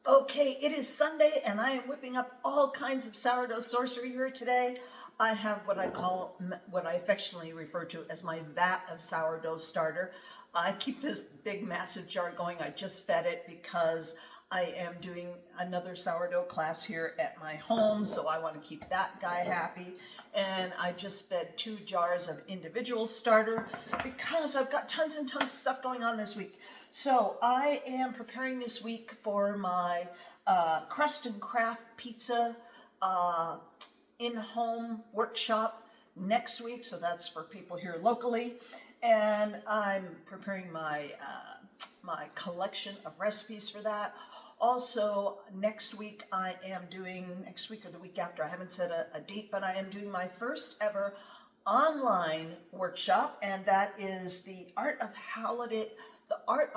Okay, it is Sunday and I am whipping up all kinds of sourdough sorcery here today. I have what I affectionately refer to as my vat of sourdough starter. I keep this big massive jar going. I just fed it because I am doing another sourdough class here at my home, so I want to keep that guy happy. And I just fed 2 jars of individual starter because I've got tons and tons of stuff going on this week. So I am preparing this week for my Crust Craft Pizza in-home workshop next week. So that's for people here locally. And I'm preparing my my collection of recipes for that. Also, next week next week or the week after, I haven't set a date, but I am doing my first ever online workshop, and that is the Art of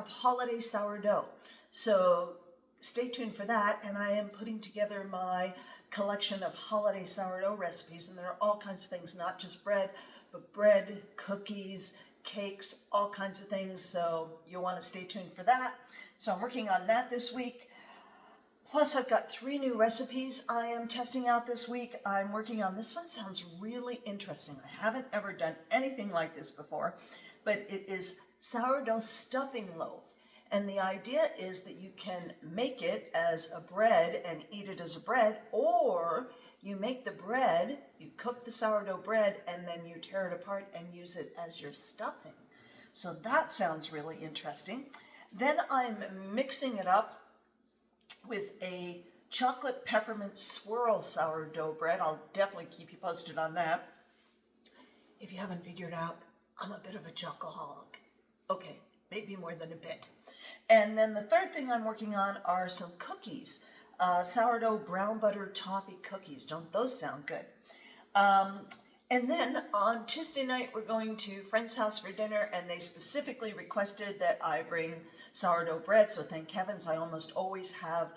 Holiday Sourdough. So stay tuned for that, and I am putting together my collection of holiday sourdough recipes, and there are all kinds of things, not just bread, but bread, cookies, cakes, all kinds of things, so you'll want to stay tuned for that. So I'm working on that this week. Plus, I've got 3 new recipes I am testing out this week. I'm working on this one. Sounds really interesting. I haven't ever done anything like this before, but it is sourdough stuffing loaf. And the idea is that you can make it as a bread and eat it as a bread, or you make the bread, you cook the sourdough bread, and then you tear it apart and use it as your stuffing. So that sounds really interesting. Then I'm mixing it up with a chocolate peppermint swirl sourdough bread. I'll definitely keep you posted on that. If you haven't figured out, I'm a bit of a chocoholic. Okay, maybe more than a bit. And then the third thing I'm working on are some cookies. Sourdough brown butter toffee cookies. Don't those sound good? And then on Tuesday night, we're going to a friend's house for dinner, and they specifically requested that I bring sourdough bread. So thank heavens, I almost always have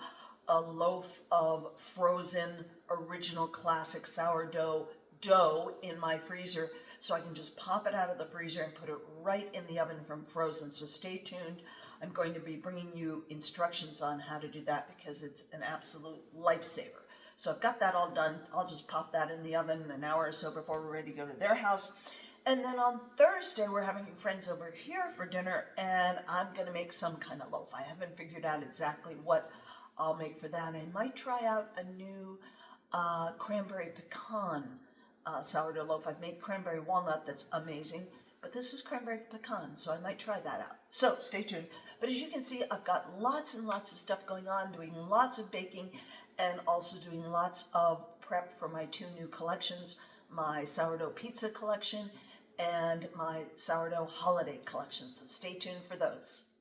a loaf of frozen original classic sourdough dough in my freezer, so I can just pop it out of the freezer and put it right in the oven from frozen. So stay tuned. I'm going to be bringing you instructions on how to do that because it's an absolute lifesaver. So I've got that all done. I'll just pop that in the oven an hour or so before we're ready to go to their house. And then on Thursday, we're having friends over here for dinner, and I'm going to make some kind of loaf. I haven't figured out exactly what I'll make for that. I might try out a new cranberry pecan sourdough loaf. I've made cranberry walnut, that's amazing, but this is cranberry pecan, so I might try that out. So stay tuned. But as you can see, I've got lots and lots of stuff going on, doing lots of baking, and also doing lots of prep for my 2 new collections, my sourdough pizza collection and my sourdough holiday collection. So stay tuned for those.